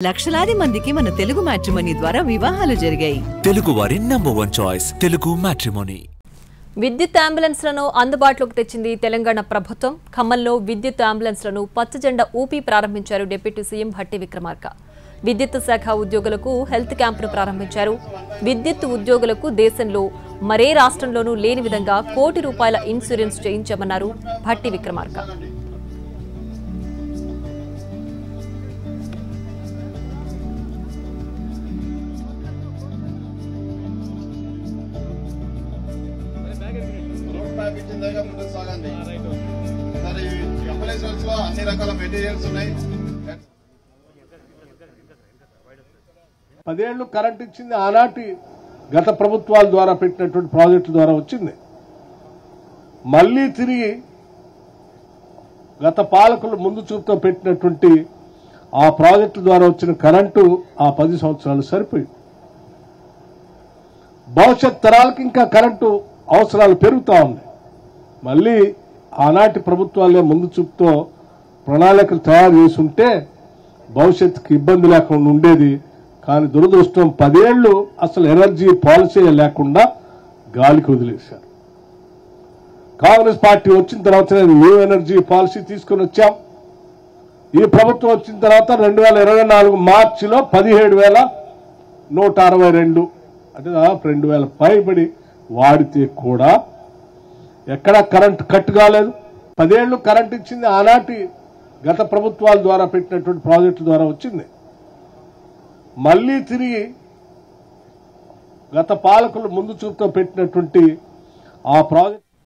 లక్షలాది మందికి మన తెలుగు మ్యాట్రిమోనీ ద్వారా వివాహాలు జరిగాయి. తెలుగు వారి నంబర్ 1 చాయిస్ తెలుగు మ్యాట్రిమోనీ. విద్యుత్ అంబులెన్స్లను అందుబాటులోకి తెచ్చింది తెలంగాణ ప్రభుత్వం. ఖమ్మంలో విద్యుత్ అంబులెన్స్లను పచ్చజెండా ఊపి ప్రారంభించారు డిప్యూటీ సీఎం భట్టి విక్రమార్క. విద్యుత్ శాఖ ఉద్యోగులకు హెల్త్ క్యాంపును ప్రారంభించారు. విద్యుత్ ఉద్యోగులకు దేశంలో మరే రాష్ట్రంలోనూ లేని విధంగా ₹1 కోటి ఇన్సూరెన్స్ చేయించామన్నారు భట్టి విక్రమార్క. అన్ని రకాల మెటీరియల్స్ ఉన్నాయి. 10 ఏళ్లు కరెంట్ ఇచ్చింది ఆనాటి గత ప్రభుత్వాల ద్వారా పెట్టినటువంటి ప్రాజెక్టుల ద్వారా వచ్చింది. మళ్లీ తిరిగి గత పాలకులు ముందు చూపుతో పెట్టినటువంటి ఆ ప్రాజెక్టు ద్వారా వచ్చిన కరెంటు ఆ 10 సంవత్సరాలు సరిపోయింది. భవిష్యత్ తరాలకు ఇంకా కరెంటు అవసరాలు పెరుగుతూ ఉన్నాయి. మళ్లీ ఆనాటి ప్రభుత్వాలే ముందు చూపుతో ప్రణాళికలు తయారు చేసి ఉంటే భవిష్యత్తుకి ఇబ్బంది లేకుండా ఉండేది. కానీ దురదృష్టం 10 ఏళ్లు అసలు ఎనర్జీ పాలసీ లేకుండా గాలికి వదిలేశారు. కాంగ్రెస్ పార్టీ వచ్చిన తర్వాత న్యూ ఎనర్జీ పాలసీ తీసుకుని వచ్చాం. ఈ ప్రభుత్వం వచ్చిన తర్వాత 2024 మార్చిలో 17,162 అంటే 2,000 పైబడి వాడితే కూడా ఎక్కడా కరెంట్ కట్ కాలేదు. 10 ఏళ్లు కరెంట్ ఇచ్చింది ఆనాటి గత ప్రభుత్వాల ద్వారా పెట్టినటువంటి ప్రాజెక్టుల ద్వారా వచ్చింది. మళ్లీ తిరిగి గత పాలకులు ముందు చూపుతో పెట్టినటువంటి ఆ ప్రాజెక్ట్